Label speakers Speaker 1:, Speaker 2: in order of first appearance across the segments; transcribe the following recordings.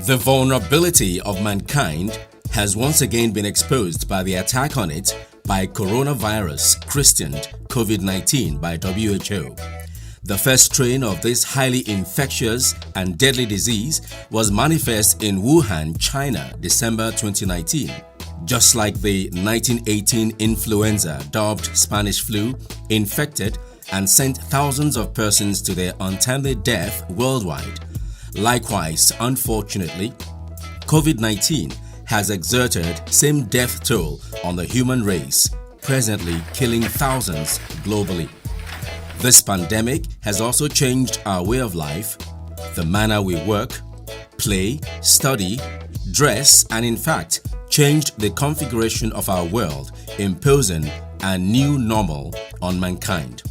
Speaker 1: The vulnerability of mankind has once again been exposed by the attack on it by coronavirus, christened COVID-19 by WHO. The first strain of this highly infectious and deadly disease was manifest in Wuhan, China, December 2019. Just like the 1918 influenza, dubbed Spanish flu, infected and sent thousands of persons to their untimely death worldwide. Likewise, unfortunately, COVID-19 has exerted same death toll on the human race, presently killing thousands globally. This pandemic has also changed our way of life, the manner we work, play, study, dress, and in fact, changed the configuration of our world, imposing a new normal on mankind.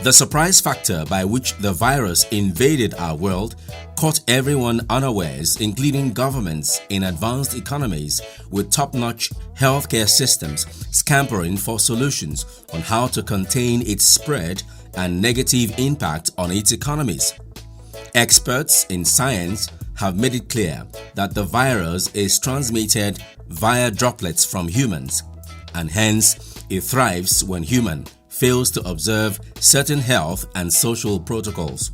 Speaker 1: The surprise factor by which the virus invaded our world caught everyone unawares, including governments in advanced economies with top-notch healthcare systems scampering for solutions on how to contain its spread and negative impact on its economies. Experts in science have made it clear that the virus is transmitted via droplets from humans, and hence it thrives when human fails to observe certain health and social protocols.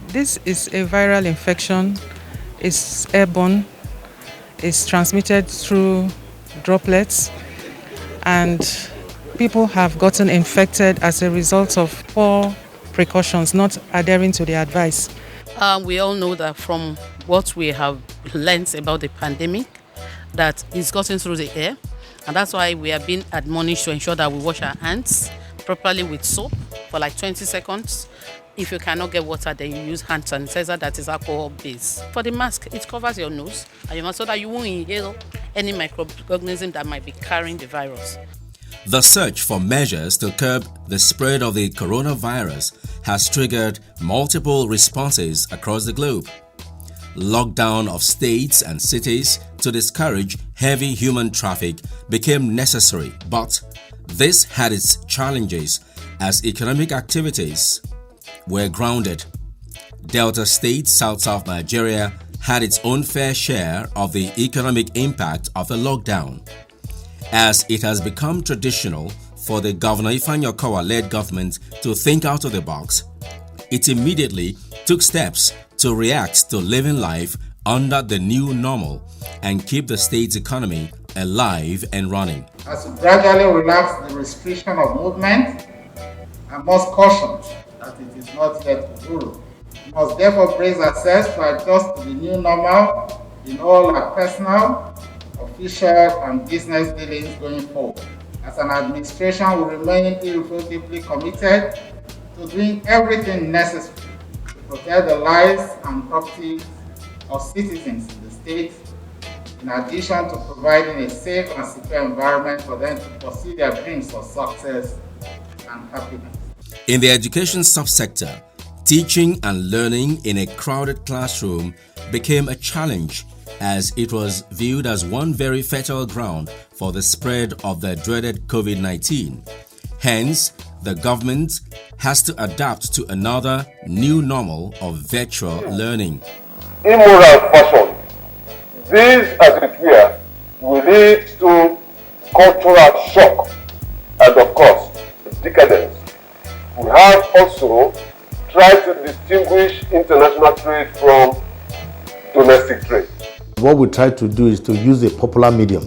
Speaker 2: This is a viral infection. It's airborne. It's transmitted through droplets, and people have gotten infected as a result of poor precautions, not adhering to the advice.
Speaker 3: We all know that from what we have learned about the pandemic, that it's gotten through the air, and that's why we are being admonished to ensure that we wash our hands properly with soap for like 20 seconds. If you cannot get water, then you use hand sanitizer that is alcohol based. For the mask, it covers your nose and your mouth so that you won't inhale any microorganism that might be carrying the virus.
Speaker 1: The search for measures to curb the spread of the coronavirus has triggered multiple responses across the globe. Lockdown of states and cities to discourage heavy human traffic became necessary, but this had its challenges as economic activities were grounded. Delta State, South Nigeria, had its own fair share of the economic impact of the lockdown. As it has become traditional for the Governor Ifeanyi Okowa-led government to think out of the box, it immediately took steps to react to living life under the new normal and keep the state's economy alive and running.
Speaker 4: As we gradually relax the restriction of movement, I must caution that it is not yet guru. We must therefore brace ourselves to adjust to the new normal in all our personal, official, and business dealings going forward. As an administration, we remain irrevocably committed to doing everything necessary to protect the lives and property of citizens in the state, in addition to providing a safe and secure environment for them to pursue their dreams of success and happiness.
Speaker 1: In the education subsector, teaching and learning in a crowded classroom became a challenge as it was viewed as one very fertile ground for the spread of the dreaded COVID-19. Hence, the government has to adapt to another new normal of virtual learning.
Speaker 5: Immoral fashion. This, as it were, will lead to cultural shock and of course, decadence. We have also tried to distinguish international trade from domestic trade.
Speaker 6: What we try to do is to use a popular medium,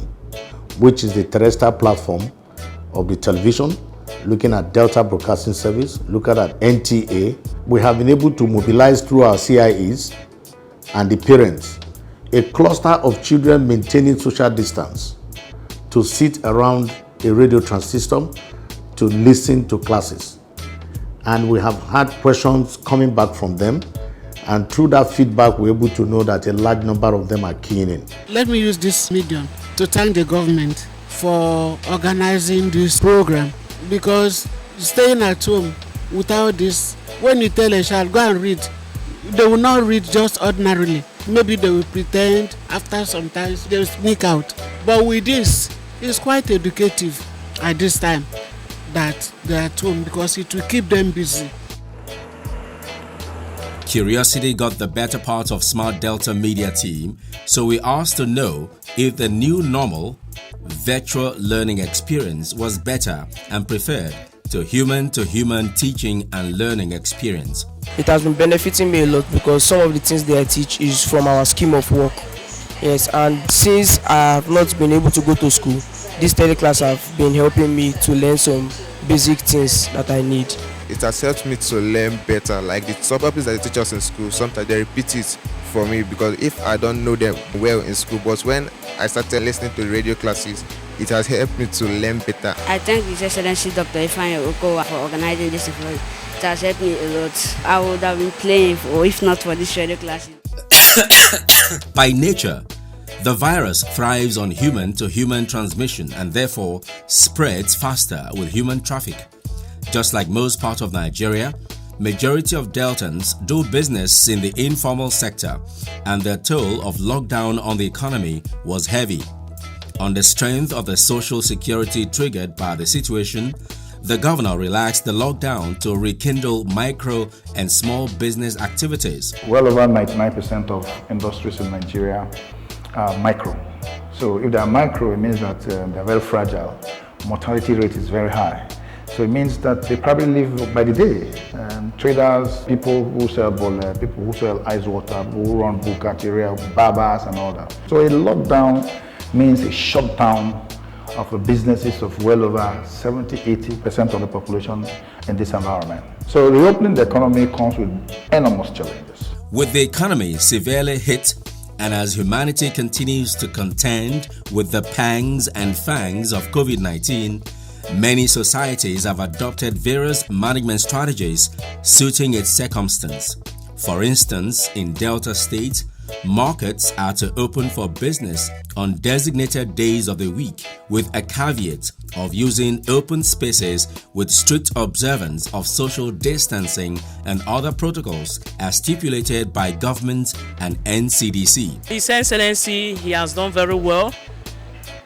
Speaker 6: which is the terrestrial platform of the television, looking at Delta Broadcasting Service, looking at NTA. We have been able to mobilize through our CIEs and the parents a cluster of children maintaining social distance to sit around a radio transistor to listen to classes. And we have had questions coming back from them, and through that feedback we're able to know that a large number of them are keying in.
Speaker 7: Let me use this medium to thank the government for organizing this program, because staying at home without this, when you tell a child go and read, they will not read just ordinarily. Maybe they will pretend, after some time they will sneak out. But with this, it's quite educative at this time that they are at home, because it will keep them busy.
Speaker 1: Curiosity got the better part of Smart Delta Media team, so we asked to know if the new normal virtual learning experience was better and preferred to human teaching and learning experience.
Speaker 8: It has been benefiting me a lot, because some of the things that I teach is from our scheme of work. Yes, and since I have not been able to go to school, this teleclass have been helping me to learn some basic things that I need.
Speaker 9: It has helped me to learn better. Like the topics that they teach us in school, sometimes they repeat it for me, because if I don't know them well in school, but when I started listening to radio classes, it has helped me to learn better.
Speaker 10: I thank His Excellency Dr. Ifeanyi Okowa for organizing this event. It has helped me a lot. I would have been playing if not for this radio classes.
Speaker 1: By nature, the virus thrives on human-to-human transmission and therefore spreads faster with human traffic. Just like most parts of Nigeria, majority of Deltans do business in the informal sector, and the toll of lockdown on the economy was heavy. On the strength of the social security triggered by the situation, the governor relaxed the lockdown to rekindle micro and small business activities.
Speaker 11: Well over 99% of industries in Nigeria are micro. So if they are micro, it means that they are very fragile. Mortality rate is very high. So it means that they probably live by the day. Traders, people who sell bole, people who sell ice water, people who run bukateria, barbers and all that. So a lockdown means a shutdown of the businesses of well over 70-80% of the population in this environment. So reopening the economy comes with enormous challenges.
Speaker 1: With the economy severely hit, and as humanity continues to contend with the pangs and fangs of COVID-19, many societies have adopted various management strategies suiting its circumstance. For instance, in Delta State, markets are to open for business on designated days of the week, with a caveat of using open spaces with strict observance of social distancing and other protocols as stipulated by government and NCDC.
Speaker 12: His Excellency, he has done very well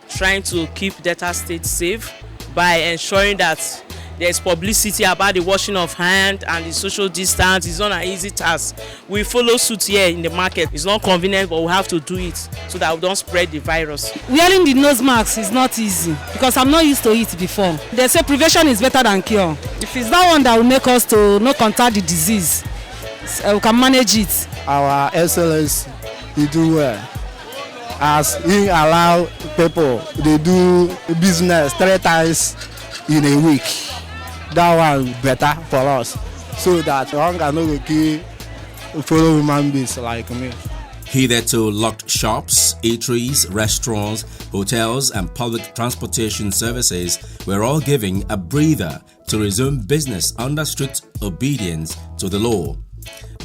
Speaker 12: trying to keep Delta State safe by ensuring that there's publicity about the washing of hands and the social distance. It's not an easy task. We follow suit here in the market. It's not convenient, but we have to do it so that we don't spread the virus.
Speaker 13: Wearing the nose mask is not easy because I'm not used to it before. They say prevention is better than cure. If it's that one that will make us to not contact the disease, we can manage it.
Speaker 14: Our Excellency, he do well. As he allow people, they do business 3 times in a week. That one better for us, so that hunger no go follow human beings like me.
Speaker 1: Hitherto locked shops, eateries, restaurants, hotels and public transportation services were all giving a breather to resume business under strict obedience to the law.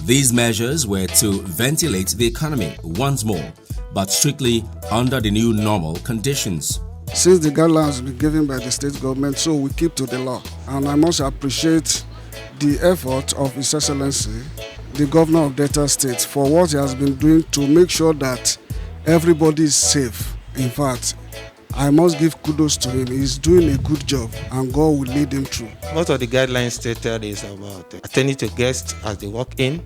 Speaker 1: These measures were to ventilate the economy once more, but strictly under the new normal conditions.
Speaker 15: Since the guidelines have been given by the state government, so we keep to the law. And I must appreciate the effort of His Excellency, the Governor of Delta State, for what he has been doing to make sure that everybody is safe. In fact, I must give kudos to him. He's doing a good job and God will lead him through.
Speaker 16: Most of the guidelines stated is about attending to guests as they walk in,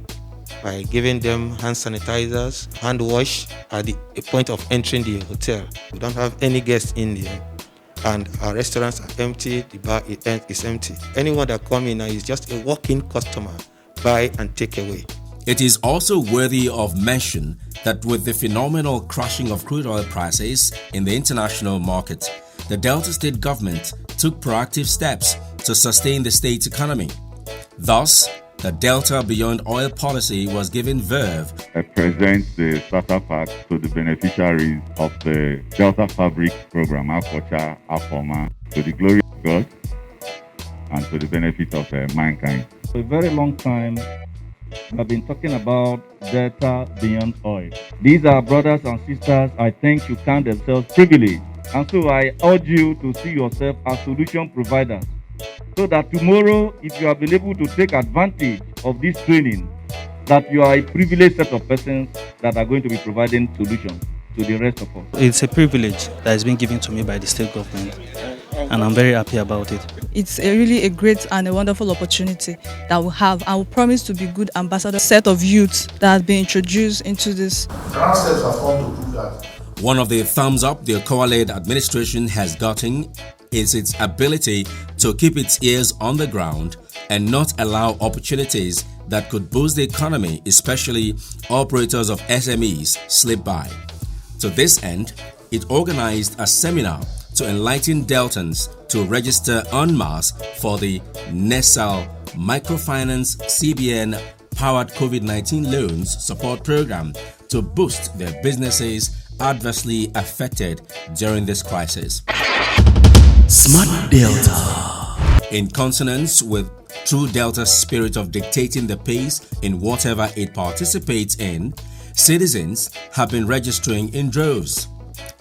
Speaker 16: by giving them hand sanitizers, hand wash at the point of entering the hotel. We don't have any guests in there. and our restaurants are empty, the bar is empty. Anyone that comes in now is just a walk-in customer, buy and take away.
Speaker 1: It is also worthy of mention that with the phenomenal crashing of crude oil prices in the international market, the Delta State government took proactive steps to sustain the state's economy. Thus, the Delta Beyond Oil policy was given verve.
Speaker 17: I present the Starter Pack to the beneficiaries of the Delta Fabric Program, Akocha, Afoma, to the glory of God and to the benefit of mankind.
Speaker 18: For a very long time, I've been talking about Delta Beyond Oil. These are brothers and sisters I think should count themselves privileged. And so I urge you to see yourself as solution providers, so that tomorrow, if you have been able to take advantage of this training, that you are a privileged set of persons that are going to be providing solutions to the rest of us.
Speaker 19: It's a privilege that has been given to me by the state government, and I'm very happy about it.
Speaker 20: It's really a great and a wonderful opportunity that we have, and we promise to be good ambassadors, set of youths that have been introduced into this.
Speaker 6: Grand steps have come to do that.
Speaker 1: One of the thumbs up the Okowa-led administration has gotten is its ability to keep its ears on the ground and not allow opportunities that could boost the economy, especially operators of SMEs, slip by. To this end, it organized a seminar to enlighten Deltans to register en masse for the NESAL Microfinance CBN powered COVID-19 loans support program to boost their businesses adversely affected during this crisis.
Speaker 21: Smart Delta.
Speaker 1: In consonance with True Delta's spirit of dictating the pace in whatever it participates in, citizens have been registering in droves.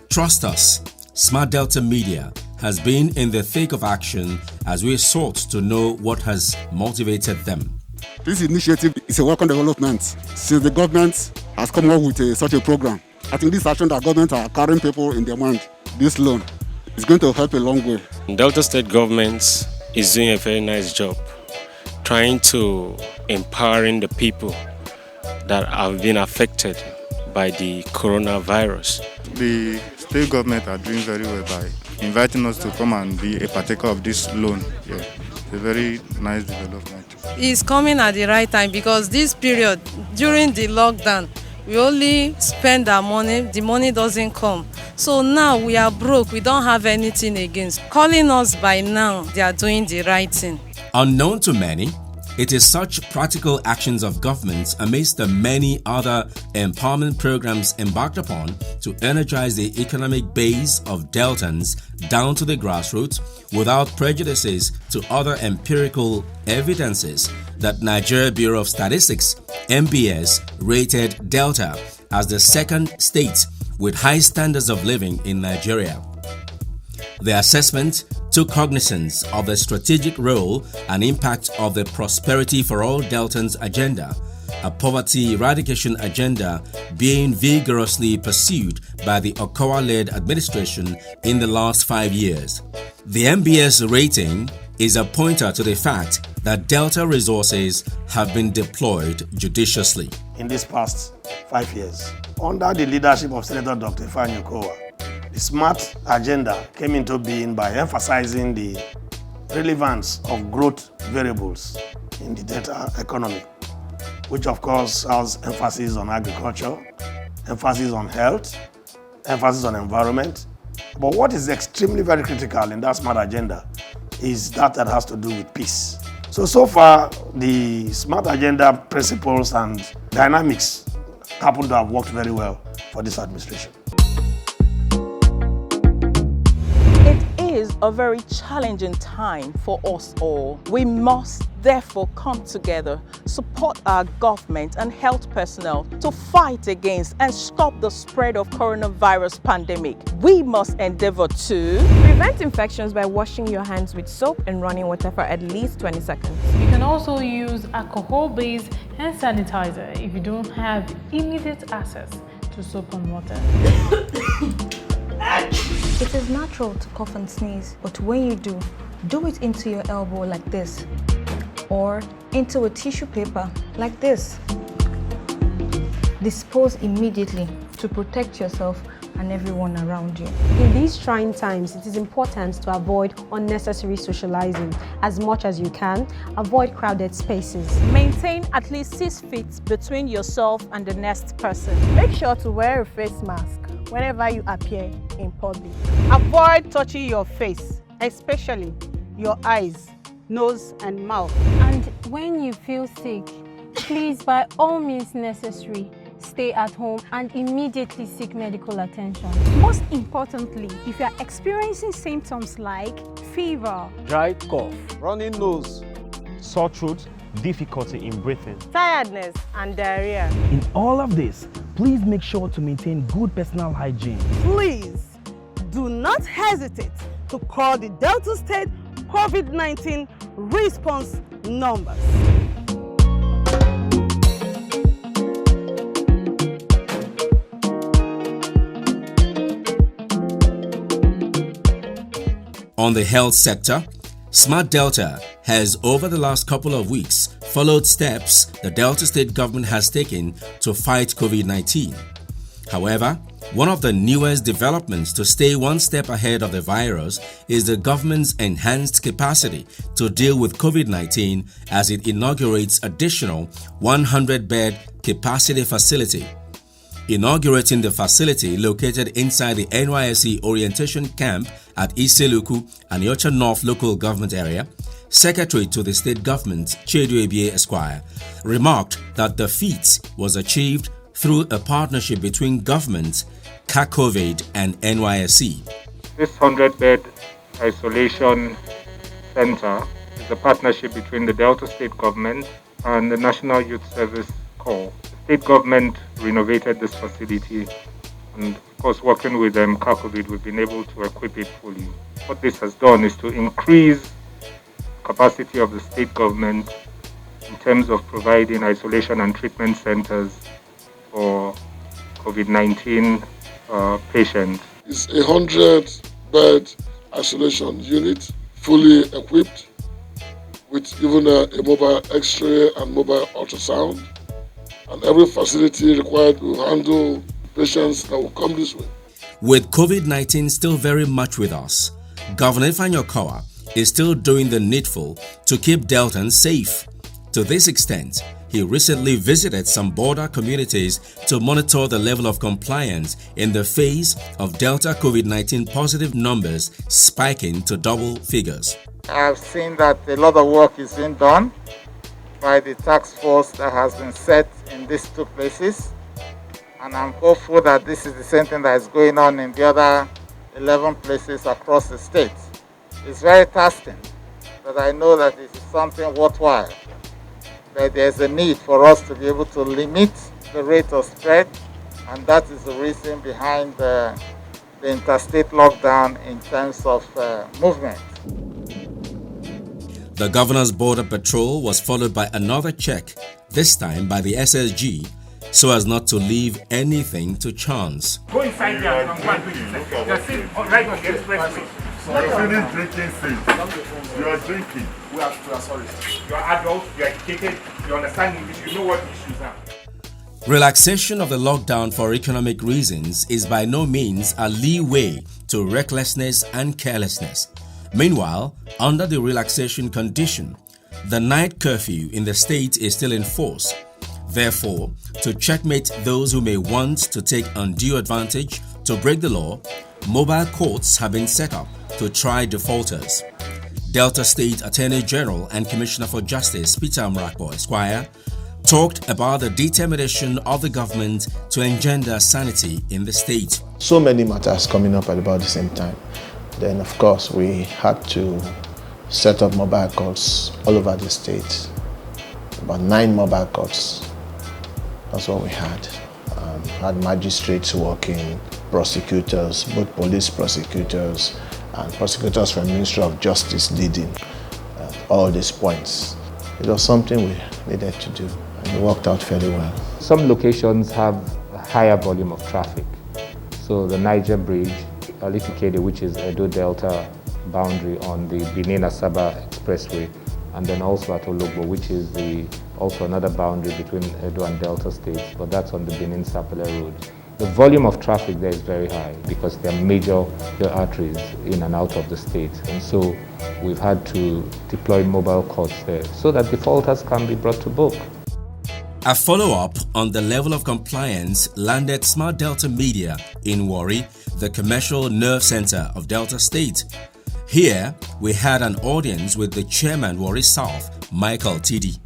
Speaker 1: Trust us, Smart Delta Media has been in the thick of action as we sought to know what has motivated them.
Speaker 22: This initiative is a welcome development since the government has come up with such a program. I think this action that government are carrying people in their mind, this loan, is going to help a long way.
Speaker 23: Delta State government is doing a very nice job trying to empowering the people that have been affected by the coronavirus.
Speaker 24: The state government are doing very well by inviting us to come and be a partaker of this loan. Yeah, it's a very nice development.
Speaker 25: It's coming at the right time because this period, during the lockdown, we only spend our money, the money doesn't come. So now we are broke, we don't have anything again. Calling us by now, they are doing the right thing.
Speaker 1: Unknown to many, it is such practical actions of governments amidst the many other empowerment programs embarked upon to energize the economic base of Deltans down to the grassroots without prejudices to other empirical evidences that Nigeria Bureau of Statistics, NBS, rated Delta as the second state with high standards of living in Nigeria. The assessment took cognizance of the strategic role and impact of the Prosperity for All Deltans agenda, a poverty eradication agenda being vigorously pursued by the Okowa-led administration in the last 5 years. The NBS rating is a pointer to the fact that Delta resources have been deployed judiciously.
Speaker 26: In this past 5 years, under the leadership of Senator Dr. Ifeanyi Okowa, the SMART agenda came into being by emphasizing the relevance of growth variables in the Delta economy, which of course has emphasis on agriculture, emphasis on health, emphasis on environment. But what is extremely very critical in that SMART agenda is that has to do with peace. So far, the SMART agenda principles and dynamics happen to have worked very well for this administration.
Speaker 27: It is a very challenging time for us all. We must therefore come together, support our government and health personnel to fight against and stop the spread of coronavirus pandemic. We must endeavor to
Speaker 28: prevent infections by washing your hands with soap and running water for at least 20 seconds.
Speaker 29: You can also use alcohol-based hand sanitizer if you don't have immediate access to soap and water.
Speaker 30: It is natural to cough and sneeze, but when you do it into your elbow like this, or into a tissue paper like this. Dispose immediately to protect yourself and everyone around you.
Speaker 2: In these trying times, it is important to avoid unnecessary socializing as much as you can. Avoid crowded spaces.
Speaker 27: Maintain at least 6 feet between yourself and the next person.
Speaker 3: Make sure to wear a face mask whenever you appear in public.
Speaker 4: Avoid touching your face, especially your eyes, nose and mouth.
Speaker 5: And when you feel sick, please, by all means necessary, stay at home and immediately seek medical attention.
Speaker 7: Most importantly, if you are experiencing symptoms like fever,
Speaker 8: dry cough, running nose, sore throat, difficulty in breathing,
Speaker 3: tiredness and diarrhea.
Speaker 9: In all of this, please make sure to maintain good personal hygiene.
Speaker 4: Please do not hesitate to call the Delta State COVID-19 response numbers.
Speaker 1: On the health sector, Smart Delta has over the last couple of weeks followed steps the Delta State government has taken to fight COVID-19. However, one of the newest developments to stay one step ahead of the virus is the government's enhanced capacity to deal with COVID-19 as it inaugurates additional 100-bed capacity facility. Inaugurating the facility located inside the NYSC orientation camp at Iseluku and Yocha North local government area, Secretary to the state government, Chedu Ebie Esquire, remarked that the feat was achieved through a partnership between governments, CACOVID and NYSC.
Speaker 10: This 100-bed isolation center is a partnership between the Delta State government and the National Youth Service Corps. The state government renovated this facility, and of course working with CACOVID, we've been able to equip it fully. What this has done is to increase capacity of the state government in terms of providing isolation and treatment centers for COVID-19 patients.
Speaker 11: It's a 100-bed isolation unit, fully equipped with even a mobile X-ray and mobile ultrasound, and every facility required to handle patients that will come this way.
Speaker 1: With COVID-19 still very much with us, Governor Ifeanyi Okowa is still doing the needful to keep Deltans safe. To this extent, he recently visited some border communities to monitor the level of compliance in the face of Delta COVID-19 positive numbers spiking to double figures.
Speaker 12: I've seen that a lot of work is being done by the task force that has been set in these two places, and I'm hopeful that this is the same thing that is going on in the other 11 places across the state. It's very tasking, but I know that this is something worthwhile. That there's a need for us to be able to limit the rate of spread, and that is the reason behind the interstate lockdown in terms of movement.
Speaker 1: The governor's border patrol was followed by another check, this time by the SSG, so as not to leave anything to chance.
Speaker 31: Go inside there and go and do it. You're sitting right on the expressway.
Speaker 17: You're finished drinking since. You are drinking.
Speaker 31: We are sorry. You are adult, you are educated, you understand English, you know what the issues are.
Speaker 1: Relaxation of the lockdown for economic reasons is by no means a leeway to recklessness and carelessness. Meanwhile, under the relaxation condition, the night curfew in the state is still in force. Therefore, to checkmate those who may want to take undue advantage to break the law, mobile courts have been set up to try defaulters. Delta State Attorney General and Commissioner for Justice Peter Mrakpo Esquire talked about the determination of the government to engender sanity in the state.
Speaker 6: So many matters coming up at about the same time. Then, of course, we had to set up mobile courts all over the state. About 9 mobile courts. That's what we had. Had magistrates working, prosecutors, both police prosecutors and prosecutors from the Ministry of Justice leading all these points. It was something we needed to do, and it worked out fairly well.
Speaker 32: Some locations have a higher volume of traffic. So the Niger Bridge, Alifikede, which is Edo Delta boundary on the Benin-Asaba Expressway, and then also at Ologbo, which is also another boundary between Edo and Delta states, but that's on the Benin-Sapele Road. The volume of traffic there is very high because there are major arteries in and out of the state. And so we've had to deploy mobile courts there so that defaulters can be brought to book.
Speaker 1: A follow-up on the level of compliance landed Smart Delta Media in Warri, the commercial nerve center of Delta State. Here, we had an audience with the chairman Warri South, Michael Tidi.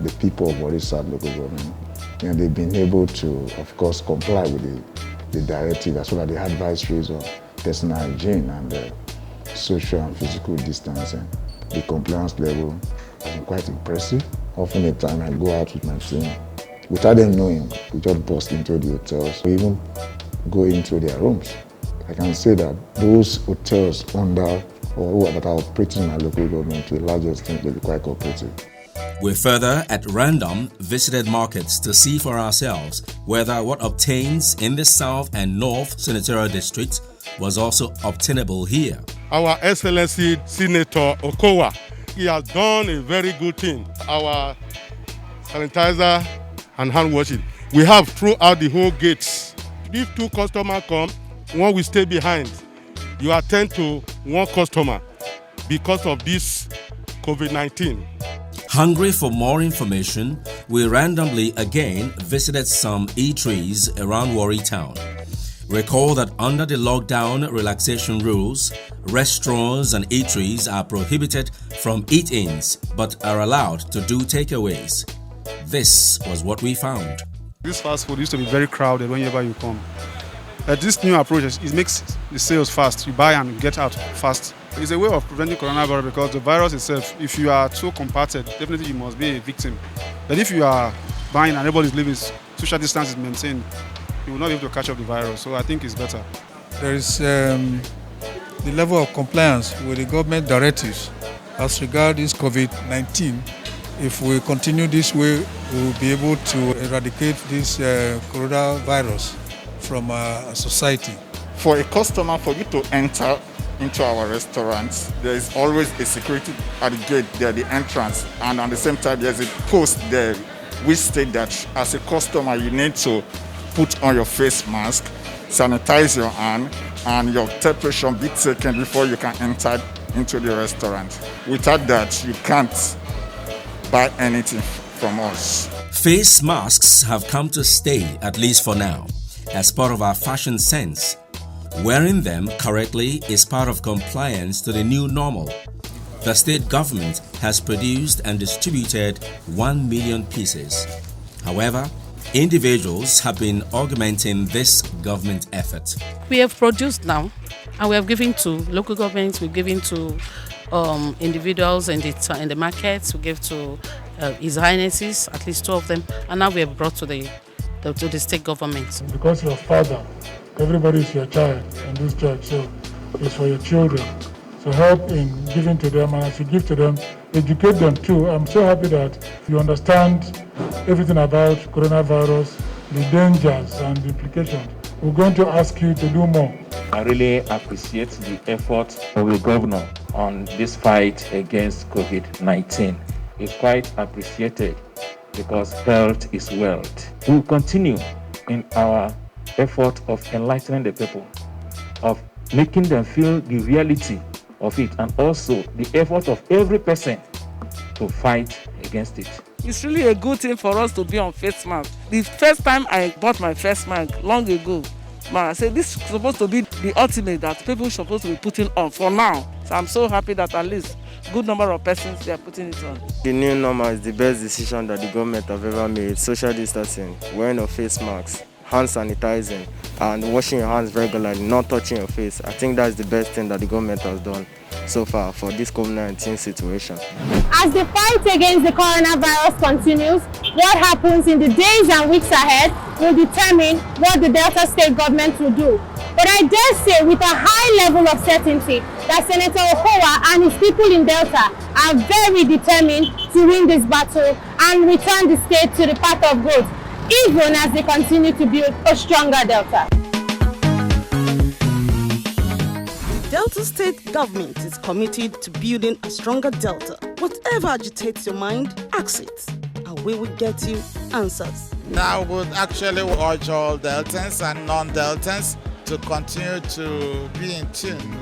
Speaker 13: The people of Warri South local government, and they've been able to, of course, comply with the directive as well as the advisories on personal hygiene and social and physical distancing. The compliance level has been quite impressive. Often the time I go out with my team, without them knowing, we just bust into the hotels. We even go into their rooms. I can say that those hotels under or that are operating in my local government to a large extent will be quite cooperative.
Speaker 1: We further, at random, visited markets to see for ourselves whether what obtains in the South and North senatorial districts was also obtainable here.
Speaker 14: Our Excellency Senator Okowa, he has done a very good thing. Our sanitizer and hand washing, we have throughout the whole gates. If two customers come, one will stay behind. You attend to one customer because of this COVID-19.
Speaker 1: Hungry for more information, we randomly again visited some eateries around Warri town. Recall that under the lockdown relaxation rules, restaurants and eateries are prohibited from eat-ins but are allowed to do takeaways. This was what we found.
Speaker 15: This fast food used to be very crowded whenever you come. This new approach, it makes the sales fast. You buy and get out fast. It's a way of preventing coronavirus because the virus itself, if you are too compacted, definitely you must be a victim. But if you are buying and everybody is living, social distance is maintained, you will not be able to catch up the virus. So I think it's better.
Speaker 16: There is the level of compliance with the government directives as regards this COVID-19. If we continue this way, we will be able to eradicate this coronavirus from our society.
Speaker 12: For a customer, for you to enter into our restaurants, there is always a security at the gate there, the entrance, and at the same time there's a post there which states that as a customer you need to put on your face mask, sanitize your hand, and your temperature be taken before you can enter into the restaurant. Without that, you can't buy anything from us.
Speaker 1: Face masks have come to stay, at least for now, as part of our fashion sense. Wearing them correctly is part of compliance to the new normal. The state government has produced and distributed 1 million pieces. However, individuals have been augmenting this government effort.
Speaker 18: We have produced now, and we have given to local governments, we've given to individuals in the markets, we give to His Highnesses, at least 2 of them, and now we have brought to the state government.
Speaker 19: Because you're father, everybody is your child in this church, so it's for your children. So help in giving to them, and as you give to them, educate them too. I'm so happy that you understand everything about coronavirus, the dangers and the implications. We're going to ask you to do more.
Speaker 32: I really appreciate the effort of the governor on this fight against COVID-19. It's quite appreciated because health is wealth. We'll continue in our effort of enlightening the people, of making them feel the reality of it, and also the effort of every person to fight against it.
Speaker 20: It's really a good thing for us to be on face mask. The first time I bought my face mask long ago, I said this is supposed to be the ultimate that people are supposed to be putting on for now. So I'm so happy that at least a good number of persons they are putting it on.
Speaker 21: The new normal is the best decision that the government have ever made. Social distancing, wearing of face masks, hand sanitizing, and washing your hands regularly, not touching your face. I think that's the best thing that the government has done so far for this COVID-19 situation.
Speaker 22: As the fight against the coronavirus continues, what happens in the days and weeks ahead will determine what the Delta State government will do. But I dare say with a high level of certainty that Senator Okowa and his people in Delta are very determined to win this battle and return the state to the path of growth, even as they continue to build a stronger Delta.
Speaker 4: Delta State government is committed to building a stronger Delta. Whatever agitates your mind, ask it, and we will get you answers.
Speaker 12: I would actually urge all Deltans and non-Deltans to continue to be in tune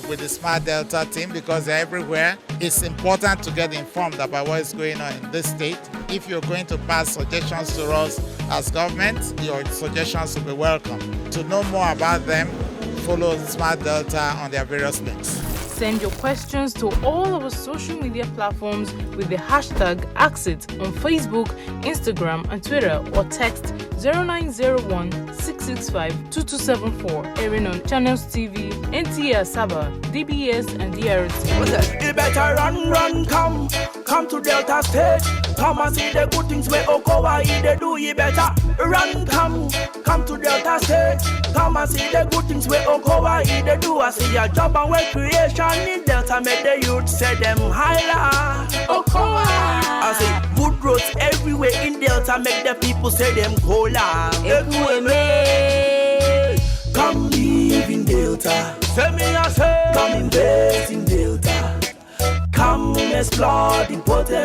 Speaker 12: with the Smart Delta team because they're everywhere. It's important to get informed about what is going on in this state. If you're going to pass suggestions to us as government, your suggestions will be welcome. To know more about them, follow Smart Delta on their various links.
Speaker 2: Send your questions to all our social media platforms with the hashtag #AskIt on Facebook, Instagram, and Twitter, or text 0901 665 2274, airing on Channels TV, NTA Asaba, DBS, and DRT.
Speaker 5: You better run, come to Delta State. Come and see the good things where Okowa they do. You better run, come to Delta State. Come and see the good things where Okowa they do. I see your job and work creation in Delta, make the youth say them highlight Okowa. I say good roads everywhere in Delta, make the people say them cola. Come live in Delta. Say me I say. Come invest in Delta. Come explore the potent